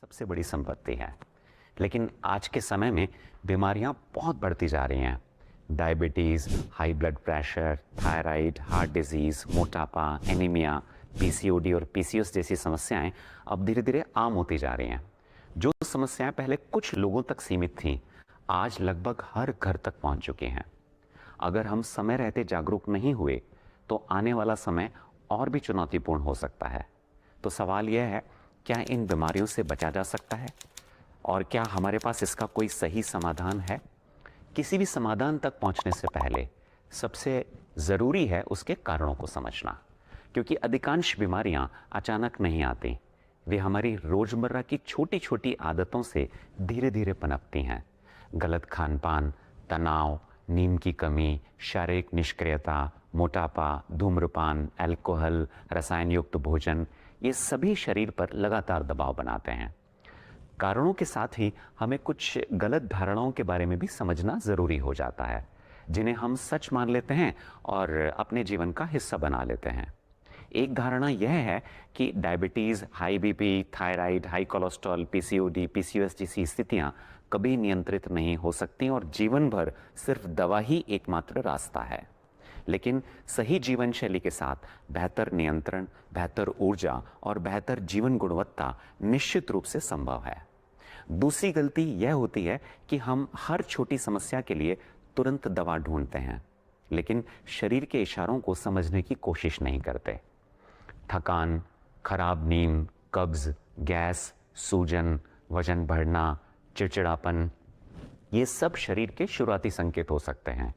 सबसे बड़ी संपत्ति है। लेकिन आज के समय में बीमारियां बहुत बढ़ती जा रही हैं। Diabetes, high blood pressure, thyroid, heart disease, मोटापा, एनीमिया, पीसीओडी और पीसीओएस जैसी समस्याएं अब धीरे धीरे आम होती जा रही हैं। जो समस्याएं पहले कुछ लोगों तक सीमित थीं, आज लगभग हर घर तक पहुंच चुकी हैं। अगर हम समय रहते जागरूक नहीं हुए तो आने वाला समय और भी चुनौतीपूर्ण हो सकता है। तो सवाल यह है, क्या इन बीमारियों से बचा जा सकता है और क्या हमारे पास इसका कोई सही समाधान है? किसी भी समाधान तक पहुंचने से पहले सबसे ज़रूरी है उसके कारणों को समझना, क्योंकि अधिकांश बीमारियां अचानक नहीं आती। वे हमारी रोज़मर्रा की छोटी छोटी आदतों से धीरे धीरे पनपती हैं। गलत खान पान, तनाव, नींद की कमी, शारीरिक निष्क्रियता, मोटापा, धूम्रपान, अल्कोहल, रसायन युक्त भोजन, ये सभी शरीर पर लगातार दबाव बनाते हैं। कारणों के साथ ही हमें कुछ गलत धारणाओं के बारे में भी समझना ज़रूरी हो जाता है, जिन्हें हम सच मान लेते हैं और अपने जीवन का हिस्सा बना लेते हैं। एक धारणा यह है कि diabetes, high BP, thyroid, high cholesterol, PCOD, PCOS जैसी स्थितियां कभी नियंत्रित नहीं हो सकती और जीवन भर सिर्फ दवा ही एकमात्र रास्ता है। लेकिन सही जीवन शैली के साथ बेहतर नियंत्रण, बेहतर ऊर्जा और बेहतर जीवन गुणवत्ता निश्चित रूप से संभव है। दूसरी गलती यह होती है कि हम हर छोटी समस्या के लिए तुरंत दवा ढूंढते हैं, लेकिन शरीर के इशारों को समझने की कोशिश नहीं करते। थकान, खराब नींद, कब्ज, गैस, सूजन, वजन बढ़ना, चिड़चिड़ापन, ये सब शरीर के शुरुआती संकेत हो सकते हैं।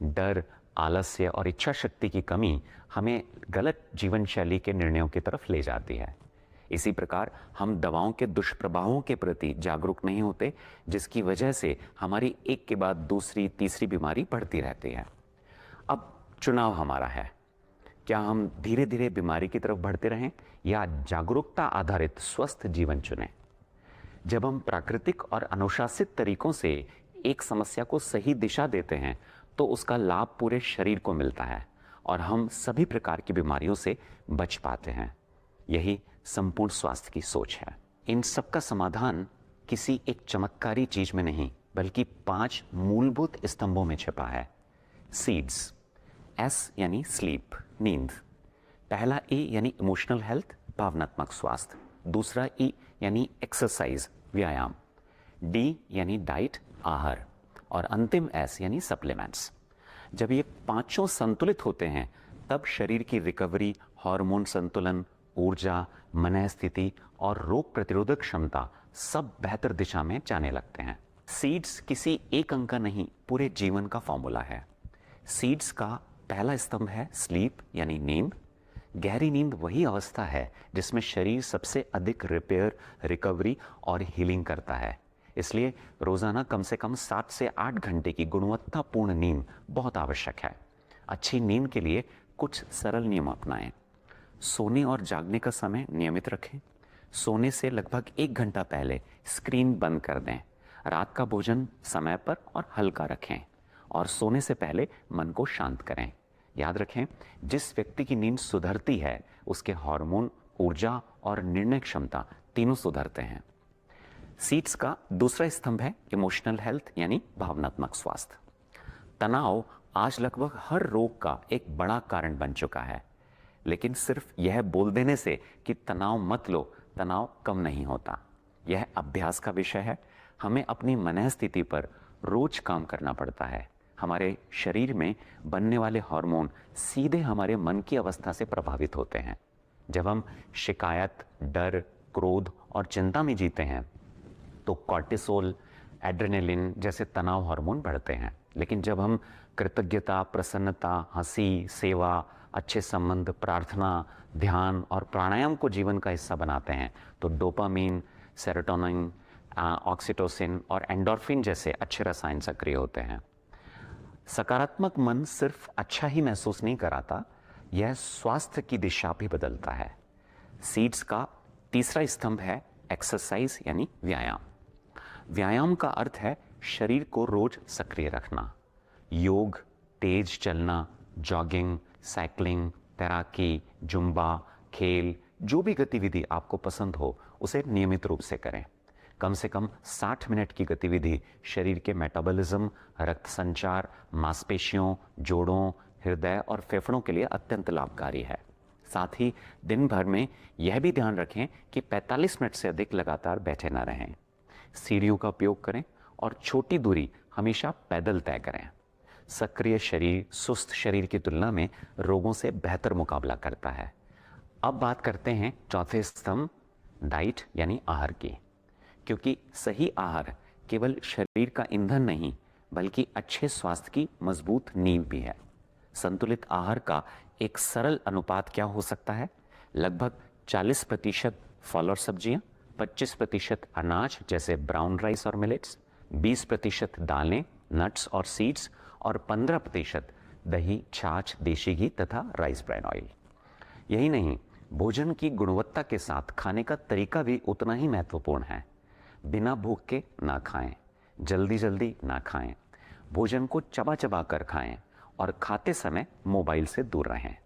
डर, आलस्य और इच्छा शक्ति की कमी हमें गलत जीवन शैली के निर्णयों की तरफ ले जाती है। इसी प्रकार हम दवाओं के दुष्प्रभावों के प्रति जागरूक नहीं होते, जिसकी वजह से हमारी एक के बाद दूसरी तीसरी बीमारी बढ़ती रहती है। अब चुनाव हमारा है, क्या हम धीरे धीरे बीमारी की तरफ बढ़ते रहें या जागरूकता आधारित स्वस्थ जीवन चुनें। जब हम प्राकृतिक और अनुशासित तरीकों से एक समस्या को सही दिशा देते हैं तो उसका लाभ पूरे शरीर को मिलता है और हम सभी प्रकार की बीमारियों से बच पाते हैं। यही संपूर्ण स्वास्थ्य की सोच है। इन सब का समाधान किसी एक चमत्कारी चीज में नहीं, बल्कि 5 मूलभूत स्तंभों में छिपा है। सीड्स, एस यानी स्लीप, नींद। पहला ई यानी इमोशनल हेल्थ, भावनात्मक स्वास्थ्य। दूसरा ई यानी एक्सरसाइज, व्यायाम। डी यानी डाइट, आहार। और अंतिम एस यानी सप्लीमेंट्स। जब ये पांचों संतुलित होते हैं तब शरीर की रिकवरी, हार्मोन संतुलन, ऊर्जा, मन स्थिति और रोग प्रतिरोधक क्षमता सब बेहतर दिशा में जाने लगते हैं। सीड्स किसी एक अंग का नहीं, पूरे जीवन का फॉर्मूला है। सीड्स का पहला स्तंभ है स्लीप यानी नींद। गहरी नींद वही अवस्था है जिसमें शरीर सबसे अधिक रिपेयर, रिकवरी और हीलिंग करता है। इसलिए रोजाना कम से कम 7 से 8 घंटे की गुणवत्तापूर्ण नींद बहुत आवश्यक है। अच्छी नींद के लिए कुछ सरल नियम अपनाएं। सोने और जागने का समय नियमित रखें। सोने से लगभग 1 घंटा पहले स्क्रीन बंद कर दें। रात का भोजन समय पर और हल्का रखें और सोने से पहले मन को शांत करें। याद रखें, जिस व्यक्ति की नींद सुधरती है उसके हार्मोन, ऊर्जा और निर्णय क्षमता तीनों सुधरते हैं। सीड्स का दूसरा स्तंभ है इमोशनल हेल्थ यानी भावनात्मक स्वास्थ्य। तनाव आज लगभग हर रोग का एक बड़ा कारण बन चुका है, लेकिन सिर्फ यह बोल देने से कि तनाव मत लो, तनाव कम नहीं होता। यह अभ्यास का विषय है। हमें अपनी मनःस्थिति पर रोज काम करना पड़ता है। हमारे शरीर में बनने वाले हार्मोन सीधे हमारे मन की अवस्था से प्रभावित होते हैं। जब हम शिकायत, डर, क्रोध और चिंता में जीते हैं तो कॉर्टिसोल, एड्रेनलिन जैसे तनाव हार्मोन बढ़ते हैं। लेकिन जब हम कृतज्ञता, प्रसन्नता, हंसी, सेवा, अच्छे संबंध, प्रार्थना, ध्यान और प्राणायाम को जीवन का हिस्सा बनाते हैं तो डोपामीन, सेरोटोनिन, ऑक्सीटोसिन और एंडोर्फिन जैसे अच्छे रसायन सक्रिय होते हैं। सकारात्मक मन सिर्फ अच्छा ही महसूस नहीं कराता, यह स्वास्थ्य की दिशा भी बदलता है। सीड्स का तीसरा स्तंभ है एक्सरसाइज यानी व्यायाम। व्यायाम का अर्थ है शरीर को रोज सक्रिय रखना। योग, तेज चलना, जॉगिंग, साइकिलिंग, तैराकी, जुम्बा, खेल, जो भी गतिविधि आपको पसंद हो उसे नियमित रूप से करें। कम से कम 60 मिनट की गतिविधि शरीर के मेटाबॉलिज्म, रक्त संचार, मांसपेशियों, जोड़ों, हृदय और फेफड़ों के लिए अत्यंत लाभकारी है। साथ ही दिन भर में यह भी ध्यान रखें कि 45 मिनट से अधिक लगातार बैठे ना रहें। सीढ़ियों का उपयोग करें और छोटी दूरी हमेशा पैदल तय करें। सक्रिय शरीर सुस्त शरीर की तुलना में रोगों से बेहतर मुकाबला करता है। अब बात करते हैं चौथे स्तंभ, डाइट यानी आहार की। क्योंकि सही आहार केवल शरीर का ईंधन नहीं बल्कि अच्छे स्वास्थ्य की मजबूत नींव भी है। संतुलित आहार का एक सरल अनुपात क्या हो सकता है? लगभग 40% फल और सब्जियां, 25% अनाज जैसे ब्राउन राइस और मिलेट्स, 20% दालें, नट्स और सीड्स और 15% दही, छाछ, देशी घी तथा राइस ब्रान ऑयल। यही नहीं, भोजन की गुणवत्ता के साथ खाने का तरीका भी उतना ही महत्वपूर्ण है। बिना भूख के ना खाएं, जल्दी जल्दी ना खाएं, भोजन को चबा चबा कर खाएं और खाते समय मोबाइल से दूर रहें।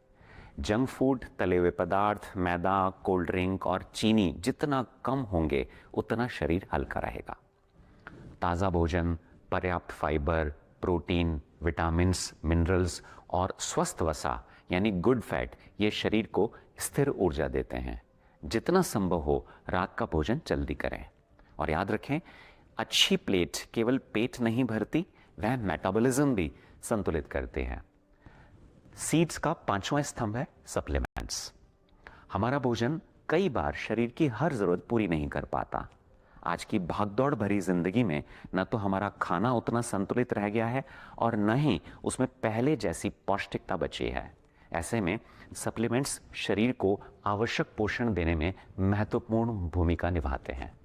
जंक फूड, तले हुए पदार्थ, मैदा, कोल्ड ड्रिंक और चीनी जितना कम होंगे उतना शरीर हल्का रहेगा। ताज़ा भोजन, पर्याप्त फाइबर, प्रोटीन, विटामिन्स, मिनरल्स और स्वस्थ वसा यानी गुड फैट ये शरीर को स्थिर ऊर्जा देते हैं। जितना संभव हो रात का भोजन जल्दी करें और याद रखें, अच्छी प्लेट केवल पेट नहीं भरती, वह मेटाबॉलिज्म भी संतुलित करती है। सीड्स का पांचवां स्तंभ है सप्लीमेंट्स। हमारा भोजन कई बार शरीर की हर जरूरत पूरी नहीं कर पाता। आज की भागदौड़ भरी जिंदगी में न तो हमारा खाना उतना संतुलित रह गया है और न ही उसमें पहले जैसी पौष्टिकता बची है। ऐसे में सप्लीमेंट्स शरीर को आवश्यक पोषण देने में महत्वपूर्ण भूमिका निभाते हैं।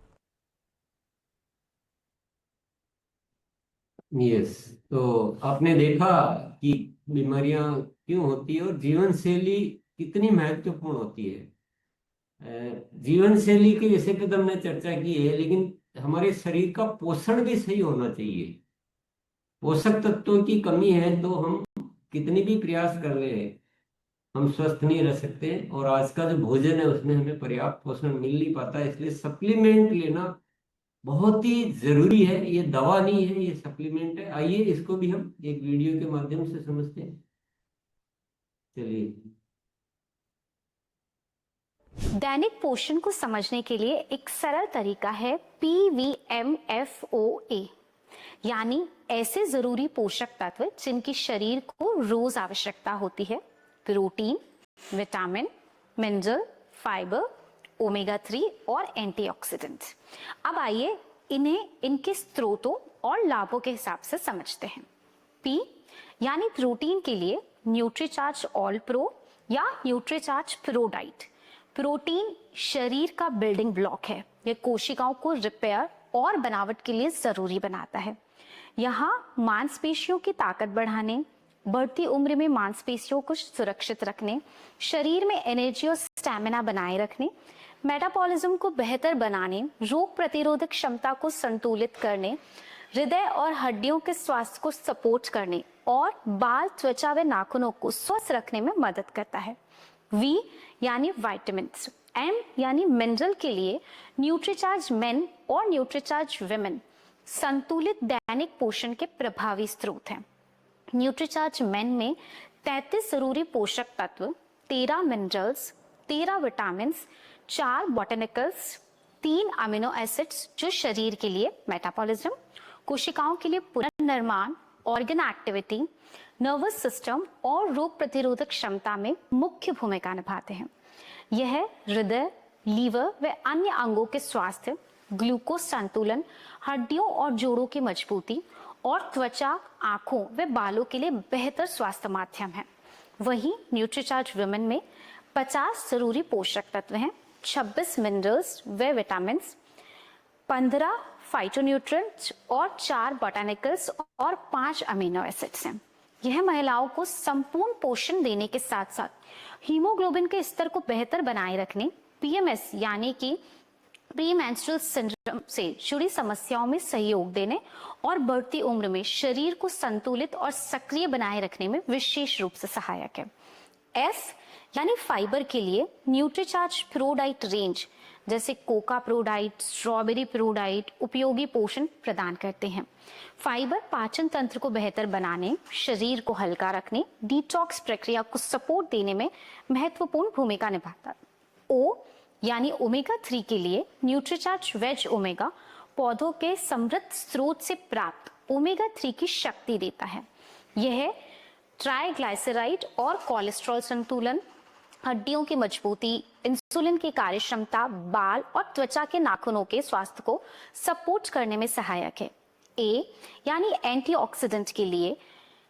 यस, तो आपने देखा कि बीमारियां क्यों होती है और जीवन शैली कितनी महत्वपूर्ण होती है। जीवन शैली के विषय पे तो हमने चर्चा की है, लेकिन हमारे शरीर का पोषण भी सही होना चाहिए। पोषक तत्वों की कमी है तो हम कितनी भी प्रयास कर रहे हैं, हम स्वस्थ नहीं रह सकते। और आज का जो भोजन है उसमें हमें पर्याप्त पोषण मिल नहीं पाता, इसलिए सप्लीमेंट लेना बहुत ही जरूरी है। ये दवा नहीं है, ये सप्लीमेंट है। आइए इसको भी हम एक वीडियो के माध्यम से समझते हैं। चलिए। दैनिक पोषण को समझने के लिए एक सरल तरीका है PVMFOA, यानी ऐसे जरूरी पोषक तत्व जिनकी शरीर को रोज आवश्यकता होती है। Protein, vitamin, mineral, fibre, omega 3 और एंटीऑक्सीडेंट। अब आइए इन्हें इनके स्रोतों और लाभों के हिसाब से समझते हैं। P यानी प्रोटीन के लिए न्यूट्रीचार्ज ऑल प्रो या न्यूट्रीचार्ज प्रो डाइट। प्रोटीन शरीर का बिल्डिंग ब्लॉक है। यह कोशिकाओं को रिपेयर और बनावट के लिए जरूरी बनाता है। यहाँ मांसपेशियों की ताकत बढ़ाने, बढ़ती उम्र में मांसपेशियों को सुरक्षित रखने, शरीर में एनर्जी और स्टैमिना बनाए रखने, मेटाबॉलिज्म को बेहतर बनाने, रोग प्रतिरोधक क्षमता को संतुलित करने, हृदय और हड्डियों के स्वास्थ्य को सपोर्ट करने और बाल, त्वचा व नाखूनों को स्वस्थ रखने में मदद करता है। V यानी विटामिन्स, M यानी मिनरल के लिए न्यूट्रीचार्ज मेन और न्यूट्रीचार्ज विमेन संतुलित दैनिक पोषण के प्रभावी स्रोत हैं। न्यूट्रीचार्ज मेन में 33 जरूरी पोषक तत्व, 13 मिनरल्स, 13 विटामिन्स, 4 बॉटनिकल्स, 3 अमीनो एसिड्स जो शरीर के लिए मेटाबॉलिज्म, कोशिकाओं के लिए पुनर्निर्माण, ऑर्गन एक्टिविटी, नर्वस सिस्टम और रोग प्रतिरोधक क्षमता में मुख्य भूमिका निभाते हैं। यह हृदय, लीवर व अन्य अंगों के स्वास्थ्य, ग्लूकोज संतुलन, हड्डियों और जोड़ों की मजबूती और त्वचा, आंखों व बालों के लिए बेहतर स्वास्थ्य माध्यम है। वहीं न्यूट्रीचार्ज विमेन में 50 जरूरी पोषक तत्व हैं, 26 मिनरल्स व विटामिन, 15 फाइटोन्यूट्रिएंट्स और 4 बॉटनिकल्स और 5 अमीनो एसिड्स हैं। यह महिलाओं को संपूर्ण पोषण देने के साथ साथ हीमोग्लोबिन के स्तर को बेहतर बनाए रखने, PMS यानी कि प्री मेंस्ट्रुअल सिंड्रोम से जुड़ी समस्याओं में सहयोग देने और बढ़ती उम्र में शरीर को संतुलित और सक्रिय बनाए रखने में विशेष रूप से सहायक है। F यानी फाइबर के लिए न्यूट्रीचार्ज प्रो डाइट रेंज जैसे कोका प्रोडाइट, स्ट्रॉबेरी प्रोडाइट उपयोगी पोषण प्रदान करते हैं। फाइबर पाचन तंत्र को बेहतर बनाने, शरीर को हल्का रखने, डिटॉक्स प्रक्रिया को सपोर्ट देने में महत्वपूर्ण भूमिका निभाता है। ओ यानी ओमेगा 3 के लिए न्यूट्रीचार्ज वेज ओमेगा पौधों के समृद्ध स्रोत से प्राप्त ओमेगा 3 की शक्ति देता है। यह ट्राइग्लाइसराइड और कोलेस्ट्रॉल संतुलन, हड्डियों की मजबूती, इंसुलिन की कार्यक्षमता, बाल और त्वचा के नाखूनों के स्वास्थ्य को सपोर्ट करने में सहायक है। ए यानी एंटीऑक्सीडेंट के लिए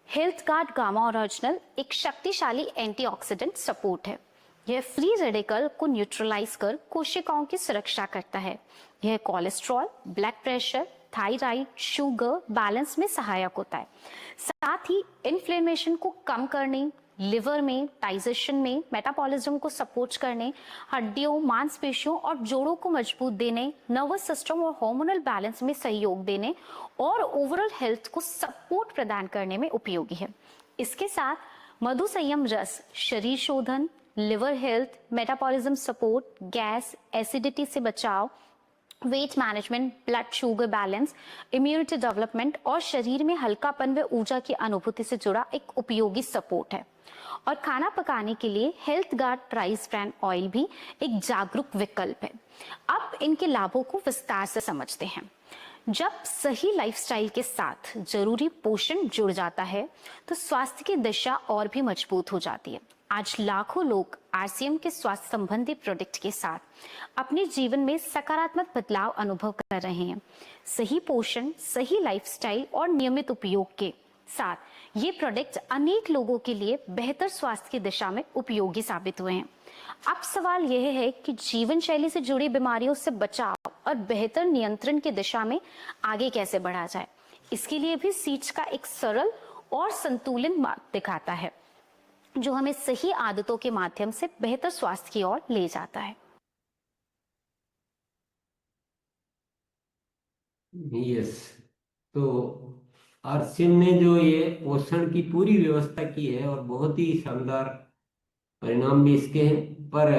हेल्थ गार्ड गामा ओरिजिनल एक शक्तिशाली एंटीऑक्सीडेंट सपोर्ट है। यह फ्री रेडिकल को न्यूट्रलाइज कर कोशिकाओं की सुरक्षा करता है। यह cholesterol, blood pressure, thyroid, sugar balance में सहायक होता है। साथ ही इन्फ्लेमेशन को कम करने, लिवर में, डाइजेशन में, मेटाबॉलिज्म को सपोर्ट करने, हड्डियों, मांसपेशियों और जोड़ों को मजबूत देने, नर्वस सिस्टम और हार्मोनल बैलेंस में सहयोग देने और ओवरऑल हेल्थ को सपोर्ट प्रदान करने में उपयोगी है। इसके साथ मधु संयम रस शरीर शोधन, liver health, metabolism support, gas, acidity से बचाव, weight management, blood sugar balance, immunity development और शरीर में हल्कापन व ऊर्जा की अनुभूति से जुड़ा एक उपयोगी सपोर्ट है। और खाना पकाने के लिए health guard rice bran oil भी एक जागरूक विकल्प है। अब इनके लाभों को विस्तार से समझते हैं। जब सही लाइफस्टाइल के साथ जरूरी पोषण जुड़ जाता है तो स्वास्थ्य की दिशा और भी मजबूत हो जाती है। आज लाखों लोग आरसीएम के स्वास्थ्य संबंधी प्रोडक्ट के साथ अपने जीवन में सकारात्मक बदलाव अनुभव कर रहे हैं। सही पोषण, सही लाइफस्टाइल और नियमित उपयोग के साथ ये प्रोडक्ट अनेक लोगों के लिए बेहतर स्वास्थ्य की दिशा में उपयोगी साबित हुए हैं। अब सवाल यह है कि जीवन शैली से जुड़ी बीमारियों से बचाव और बेहतर नियंत्रण की दिशा में आगे कैसे बढ़ा जाए। इसके लिए भी सीड्स का एक सरल और संतुलित मार्ग दिखाता है जो हमें सही आदतों के माध्यम से बेहतर स्वास्थ्य की ओर ले जाता है। यस, तो आरसीएम ने जो ये पोषण की पूरी व्यवस्था की है और बहुत ही शानदार परिणाम भी इसके हैं, पर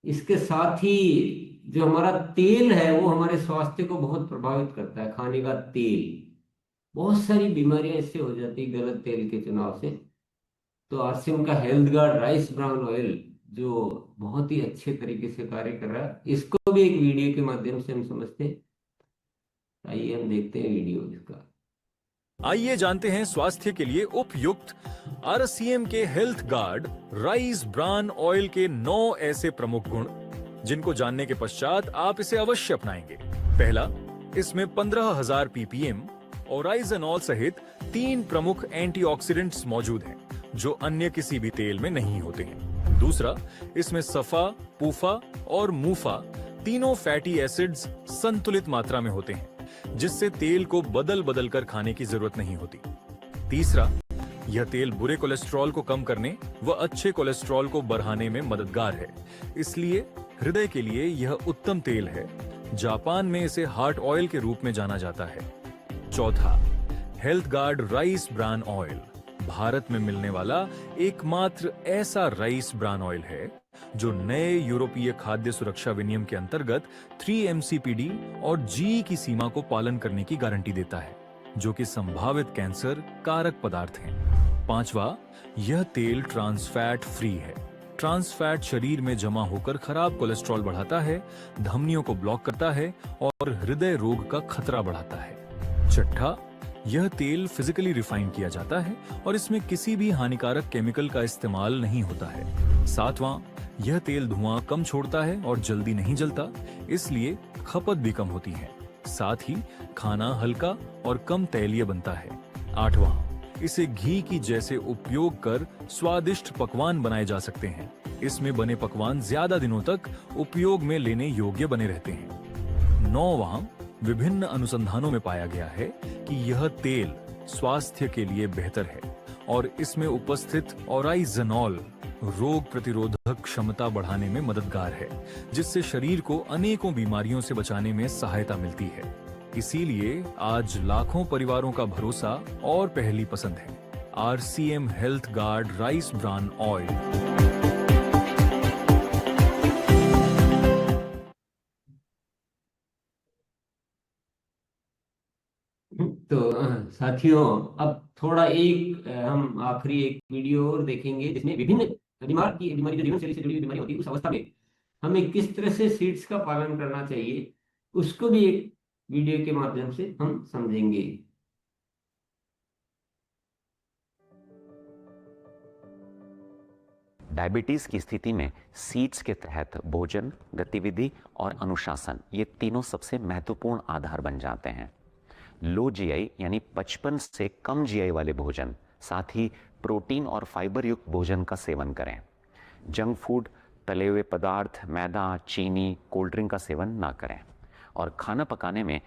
इसके साथ ही जो हमारा तेल है वो हमारे स्वास्थ्य को बहुत प्रभावित करता है। खाने का तेल, बहुत सारी बीमारियां इससे हो जाती है गलत तेल के चुनाव से। तो आरसीएम का health guard rice brown oil जो बहुत ही अच्छे तरीके से कार्य कर रहा है, इसको भी एक वीडियो के माध्यम से हम समझते हैं। आइए हम देखते हैं वीडियो इसका। आइए जानते हैं स्वास्थ्य के लिए उपयुक्त आरसीएम के health guard rice bran oil के 9 ऐसे प्रमुख गुण जिनको जानने के पश्चात आप इसे अवश्य अपनाएंगे। पहला, इसमें 15,000 ppm ओराइजनॉल सहित 3 प्रमुख एंटीऑक्सीडेंट्स मौजूद हैं जो अन्य किसी भी तेल में नहीं होते हैं। दूसरा, इसमें सफा, पूफा और मूफा तीनों फैटी एसिड्स संतुलित मात्रा में होते हैं जिससे तेल को बदल बदल कर खाने की जरूरत नहीं होती। तीसरा, यह तेल बुरे कोलेस्ट्रॉल को कम करने व अच्छे कोलेस्ट्रॉल को बढ़ाने में मददगार है, इसलिए हृदय के लिए यह उत्तम तेल है। जापान में इसे हार्ट ऑयल के रूप में जाना जाता है। चौथा, health guard rice bran oil Bharat में मिलने वाला एकमात्र ऐसा राइस ब्रान ऑयल है जो नए यूरोपीय खाद्य सुरक्षा विनियम के अंतर्गत 3 MCPD और GE की सीमा को पालन करने की गारंटी देता है, जो कि संभावित कैंसर कारक पदार्थ हैं। पांचवा, यह तेल ट्रांस फैट फ्री है। ट्रांस फैट शरीर में जमा होकर खराब कोलेस्ट्रॉल बढ़ाता है, धमनियों को ब्लॉक करता है और हृदय रोग का खतरा बढ़ाता है। छठा, यह तेल फिजिकली रिफाइन किया जाता है और इसमें किसी भी हानिकारक केमिकल का इस्तेमाल नहीं होता है। सातवां, यह तेल धुआं कम छोड़ता है और जल्दी नहीं जलता, इसलिए खपत भी कम होती है। साथ ही खाना हल्का और कम तैलीय बनता है। आठवां, इसे घी की जैसे उपयोग कर स्वादिष्ट पकवान बनाए जा सकते हैं। इसमें बने पकवान ज्यादा दिनों तक उपयोग में लेने योग्य बने रहते हैं। नौवां, विभिन्न अनुसंधानों में पाया गया है कि यह तेल स्वास्थ्य के लिए बेहतर है और इसमें उपस्थित ओराइजनॉल रोग प्रतिरोधक क्षमता बढ़ाने में मददगार है, जिससे शरीर को अनेकों बीमारियों से बचाने में सहायता मिलती है। इसीलिए आज लाखों परिवारों का भरोसा और पहली पसंद है RCM health guard rice bran oil. तो साथियों, अब थोड़ा हम आखिरी एक वीडियो और देखेंगे जिसमें विभिन्न बीमारी जो जीवन शैली से जुड़ी हुई बीमारी होती है, उस अवस्था में हमें किस तरह से सीड्स का पालन करना चाहिए, उसको भी एक वीडियो के माध्यम से हम समझेंगे। डायबिटीज की स्थिति में सीड्स के तहत भोजन, गतिविधि और अनुशासन ये तीनों सबसे महत्वपूर्ण आधार बन जाते हैं। लो जीआई यानी 55 से कम जीआई वाले भोजन, साथ ही प्रोटीन और फाइबर युक्त भोजन का सेवन करें। जंक फूड, तले हुए पदार्थ, मैदा, चीनी, कोल्ड ड्रिंक का सेवन ना करें और खाना पकाने में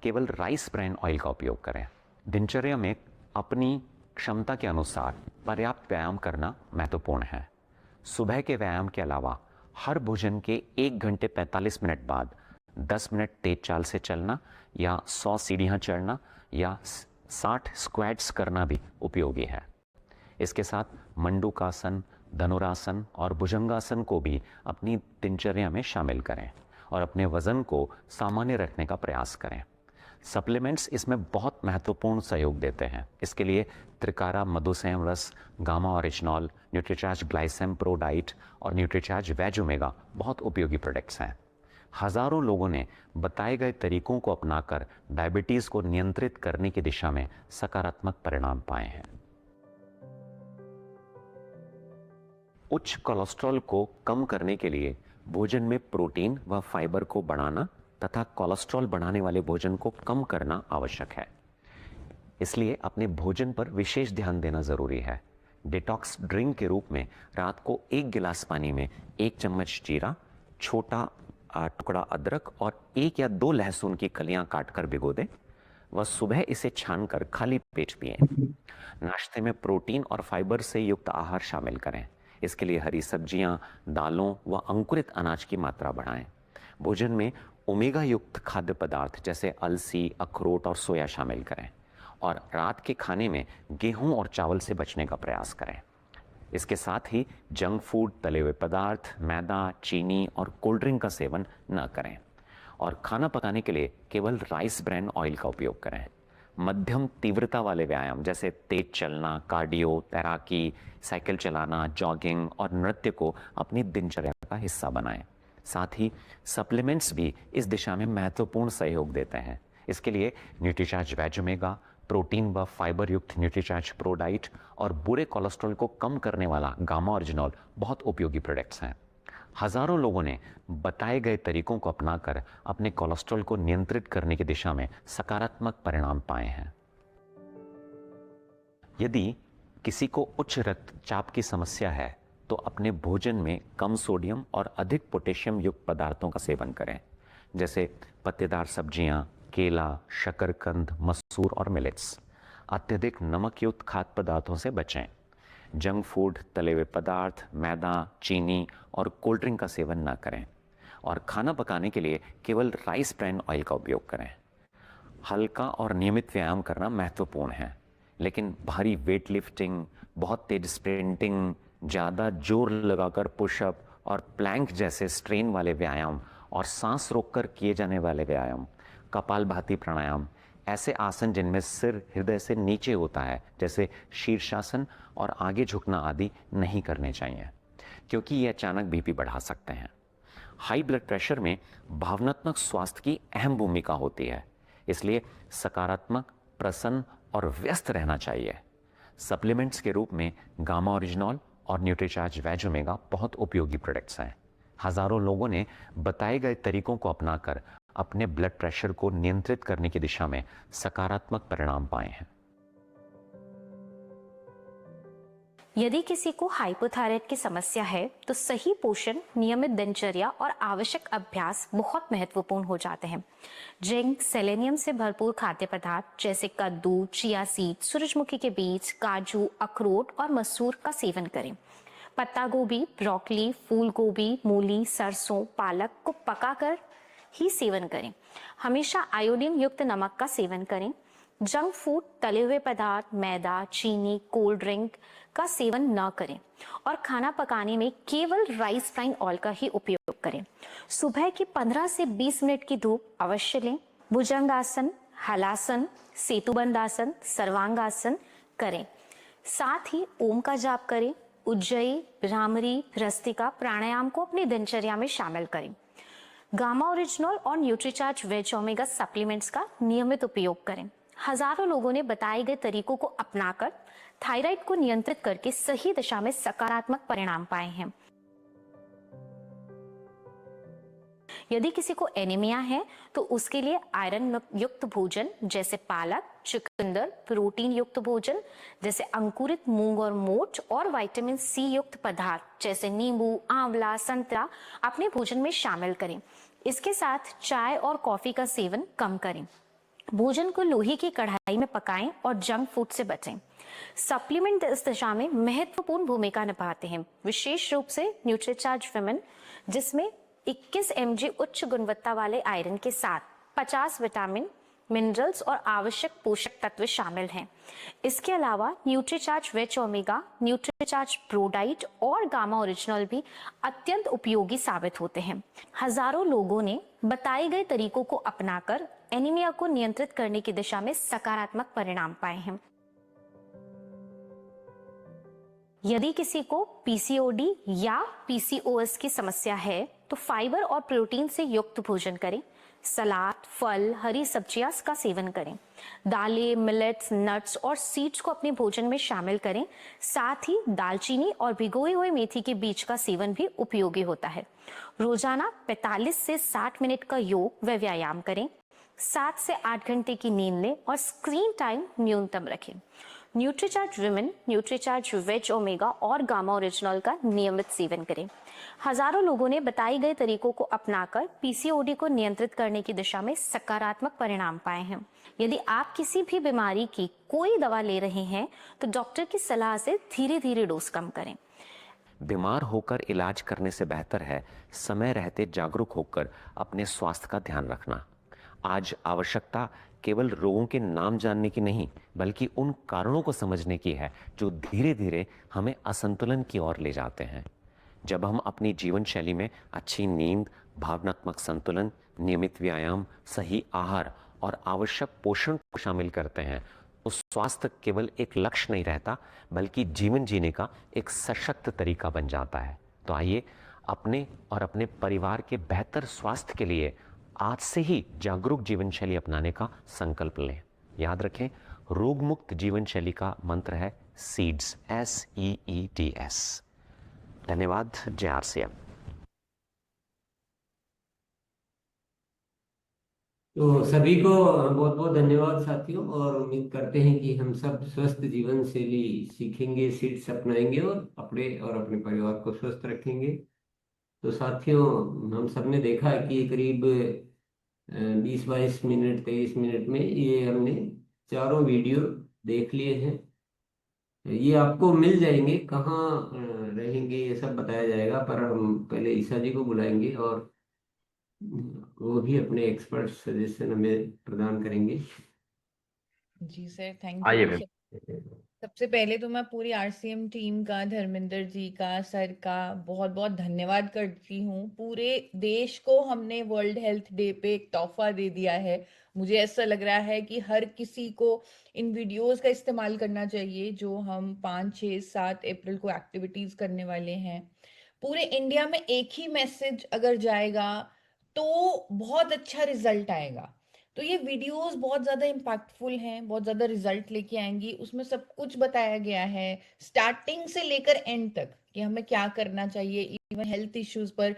केवल राइस ब्रान ऑयल का उपयोग करें। दिनचर्या में अपनी क्षमता के अनुसार पर्याप्त व्यायाम करना महत्वपूर्ण है। सुबह के व्यायाम के अलावा हर भोजन के 1 घंटे 45 मिनट बाद 10 मिनट तेज चाल से चलना या 100 सीढ़ियाँ चढ़ना या 60 स्क्वाट्स करना भी उपयोगी है। इसके साथ मंडूकासन, धनुरासन और भुजंगासन को भी अपनी दिनचर्या में शामिल करें और अपने वजन को सामान्य रखने का प्रयास करें। सप्लीमेंट्स इसमें बहुत महत्वपूर्ण सहयोग देते हैं। इसके लिए त्रिकारा मधुसंयम रस, गामा ओरिजिनॉल, न्यूट्रीचार्ज ग्लाइसेम प्रो डाइट और न्यूट्रीचार्ज वेज ओमेगा बहुत उपयोगी प्रोडक्ट्स हैं। हजारों लोगों ने बताए गए तरीकों को अपनाकर डायबिटीज को नियंत्रित करने की दिशा में सकारात्मक परिणाम पाए हैं। उच्च कोलेस्ट्रॉल को कम करने के लिए भोजन में प्रोटीन व फाइबर को बढ़ाना तथा कोलेस्ट्रॉल बढ़ाने वाले भोजन को कम करना आवश्यक है। इसलिए अपने भोजन पर विशेष ध्यान देना जरूरी है। डिटॉक्स ड्रिंक के रूप में रात को 1 गिलास पानी में 1 चम्मच जीरा, छोटा टुकड़ा अदरक और 1 या 2 लहसुन की कलियां काटकर भिगो दें व सुबह इसे छानकर खाली पेट पिएं। नाश्ते में प्रोटीन और फाइबर से युक्त आहार शामिल करें। इसके लिए हरी सब्जियां, दालों व अंकुरित अनाज की मात्रा बढ़ाएं। भोजन में ओमेगा युक्त खाद्य पदार्थ जैसे अलसी, अखरोट और सोया शामिल करें और रात के खाने में गेहूं और चावल से बचने का प्रयास करें। इसके साथ ही जंक फूड, तले हुए पदार्थ, मैदा, चीनी और कोल्ड ड्रिंक का सेवन न करें और खाना पकाने के लिए केवल राइस ब्रान ऑयल का उपयोग करें। मध्यम तीव्रता वाले व्यायाम जैसे तेज चलना, कार्डियो, तैराकी, साइकिल चलाना, जॉगिंग और नृत्य को अपनी दिनचर्या का हिस्सा बनाएं। साथ ही सप्लीमेंट्स भी इस दिशा में महत्वपूर्ण सहयोग देते हैं। इसके लिए न्यूट्रीचार्ज वेज ओमेगा, प्रोटीन व फाइबर युक्त न्यूट्रीचार्ज प्रो डाइट और बुरे कोलेस्ट्रॉल को कम करने वाला गामा ओरिजिनॉल बहुत उपयोगी प्रोडक्ट्स हैं। हजारों लोगों ने बताए गए तरीकों को अपनाकर अपने कोलेस्ट्रॉल को नियंत्रित करने की दिशा में सकारात्मक परिणाम पाए हैं। यदि किसी को उच्च रक्तचाप की समस्या है तो अपने भोजन में कम सोडियम और अधिक पोटेशियम युक्त पदार्थों का सेवन करें, जैसे पत्तेदार सब्जियां, केला, शकरकंद, मसूर और मिलेट्स। अत्यधिक नमक युक्त खाद्य पदार्थों से बचें। जंक फूड, तले हुए पदार्थ, मैदा, चीनी और कोल्ड ड्रिंक का सेवन न करें और खाना पकाने के लिए केवल राइस ब्रान ऑयल का उपयोग करें। हल्का और नियमित व्यायाम करना महत्वपूर्ण है, लेकिन भारी वेट लिफ्टिंग, बहुत तेज स्प्रिंटिंग, ज़्यादा जोर लगाकर पुशअप और प्लैंक जैसे स्ट्रेन वाले व्यायाम और सांस रोककर किए जाने वाले व्यायाम, कपालभाति प्राणायाम, ऐसे आसन जिनमें सिर हृदय से नीचे होता है जैसे शीर्षासन और आगे झुकना आदि नहीं करने चाहिए, क्योंकि ये अचानक बीपी बढ़ा सकते हैं। हाई ब्लड प्रेशर में भावनात्मक स्वास्थ्य की अहम भूमिका होती है, इसलिए सकारात्मक, प्रसन्न और व्यस्त रहना चाहिए। सप्लीमेंट्स के रूप में गामा ओरिजिनॉल और न्यूट्रीचार्ज वेज ओमेगा बहुत उपयोगी प्रोडक्ट्स हैं। हजारों लोगों ने बताए गए तरीकों को अपनाकर अपने ब्लड प्रेशर को नियंत्रित करने की दिशा में सकारात्मक परिणाम पाए हैं। यदि किसी को हाइपोथायराइड की समस्या है तो सही पोषण, नियमित दिनचर्या और आवश्यक अभ्यास बहुत महत्वपूर्ण हो जाते हैं। जिंक, सेलेनियम से भरपूर खाद्य पदार्थ जैसे कद्दू, चिया सीड, सूरजमुखी के बीज, काजू, अखरोट और मसूर का सेवन करें। पत्ता गोभी, ब्रोकली, फूल गोभी, मूली, सरसों, पालक को पकाकर ही सेवन करें। हमेशा आयोडीन युक्त नमक का सेवन करें। जंक फूड, तले हुए पदार्थ, मैदा, चीनी, कोल्ड ड्रिंक का सेवन न करें और खाना पकाने में केवल राइस ब्रान ऑयल का ही उपयोग करें। सुबह की 15 से 20 मिनट की धूप अवश्य लें। भुजंगासन, हलासन, सेतुबंध आसन, सर्वांगासन करें। साथ ही ओम का जाप करें। उज्जयी, भ्रामरी, भ्रस्तिका प्राणायाम को अपनी दिनचर्या में शामिल करें। गामा ओरिजिनल और न्यूट्रीचार्ज वेज ओमेगा सप्लीमेंट्स का नियमित उपयोग करें। हजारों लोगों ने बताए गए तरीकों को अपनाकर थायराइड को नियंत्रित करके सही दिशा में सकारात्मक परिणाम पाए हैं। यदि किसी को एनीमिया है तो उसके लिए आयरन युक्त भोजन जैसे पालक, चुकंदर, प्रोटीन युक्त भोजन जैसे अंकुरित मूंग और मोठ और विटामिन सी युक्त पदार्थ जैसे नींबू, आंवला, संतरा अपने भोजन में शामिल करें। इसके साथ चाय और कॉफी का सेवन कम करें। भोजन को लोहे की कढ़ाई में पकाएं और जंक फूड से बचें। सप्लीमेंट इस दिशा में महत्वपूर्ण भूमिका निभाते हैं, विशेष रूप से न्यूट्रीचार्ज विमेन, जिसमें 21 mg उच्च गुणवत्ता वाले आयरन के साथ 50 विटामिन, मिनरल्स और आवश्यक पोषक तत्व शामिल हैं। इसके अलावा Nutricharge veg omega, Nutricharge ProDiet और गामा ओरिजिनल भी अत्यंत उपयोगी साबित होते हैं। हजारों लोगों ने बताए गए तरीकों को अपनाकर एनीमिया को नियंत्रित करने की दिशा में सकारात्मक परिणाम पाए हैं। यदि किसी को पीसीओडी या पीसीओएस की समस्या है तो फाइबर और प्रोटीन से युक्त भोजन करें। सलाद, फल, हरी सब्जियां का सेवन करें। दालें, मिलेट्स, नट्स और सीड्स को अपने भोजन में शामिल करें। साथ ही दालचीनी और भिगोए हुए मेथी के बीज का सेवन भी उपयोगी होता है। रोजाना 45 से 60 मिनट का योग व व्यायाम करें। 7 से 8 घंटे की नींद लें और स्क्रीन टाइम न्यूनतम रखें। Nutricharge women, Nutricharge veg omega और गामा ओरिजिनल का नियमित सेवन करें। हजारों लोगों ने बताए गए तरीकों को अपनाकर पीसीओडी को नियंत्रित करने की दिशा में सकारात्मक परिणाम पाए हैं। यदि आप किसी भी बीमारी की कोई दवा ले रहे हैं तो डॉक्टर की सलाह से धीरे धीरे डोज कम करें। बीमार होकर इलाज करने से बेहतर है समय रहते जागरूक होकर अपने स्वास्थ्य का ध्यान रखना। आज आवश्यकता केवल रोगों के नाम जानने की नहीं, बल्कि उन कारणों को समझने की है जो धीरे धीरे हमें असंतुलन की ओर ले जाते हैं। जब हम अपनी जीवन शैली में अच्छी नींद, भावनात्मक संतुलन, नियमित व्यायाम, सही आहार और आवश्यक पोषण को शामिल करते हैं तो स्वास्थ्य केवल एक लक्ष्य नहीं रहता, बल्कि जीवन जीने का एक सशक्त तरीका बन जाता है। तो आइए अपने और अपने परिवार के बेहतर स्वास्थ्य के लिए आज से ही जागरूक जीवन शैली अपनाने का संकल्प लें। याद रखें, रोग मुक्त जीवन शैली का मंत्र है सीड्स, SEEDS। धन्यवाद। जय RCM। तो सभी को बहुत बहुत धन्यवाद साथियों, और उम्मीद करते हैं कि हम सब स्वस्थ जीवन शैली सीखेंगे, सीड्स अपनाएंगे और अपने परिवार को स्वस्थ रखेंगे। तो साथियों, हम सब ने देखा है कि करीब 20-22 मिनट 23 मिनट में ये हमने चारों वीडियो देख लिए हैं। ये आपको मिल जाएंगे, कहाँ रहेंगे ये सब बताया जाएगा, पर हम पहले ईसा जी को बुलाएंगे और वो भी अपने एक्सपर्ट सजेशन हमें प्रदान करेंगे। जी सर, थैंक आइए यू। मैम। सबसे पहले तो मैं पूरी RCM टीम का, धर्मेंद्र जी का, सर का बहुत बहुत धन्यवाद करती हूँ। पूरे देश को हमने वर्ल्ड हेल्थ डे पे एक तोहफा दे दिया है। मुझे ऐसा लग रहा है कि हर किसी को इन वीडियोस का इस्तेमाल करना चाहिए जो हम 5, 6, 7 अप्रैल को एक्टिविटीज करने वाले हैं। पूरे इंडिया में एक ही मैसेज अगर जाएगा तो बहुत अच्छा रिजल्ट आएगा। तो ये वीडियोस बहुत ज़्यादा इम्पैक्टफुल हैं, बहुत ज़्यादा रिजल्ट लेके आएंगी। उसमें सब कुछ बताया गया है, स्टार्टिंग से लेकर एंड तक कि हमें क्या करना चाहिए। इवन हेल्थ इश्यूज पर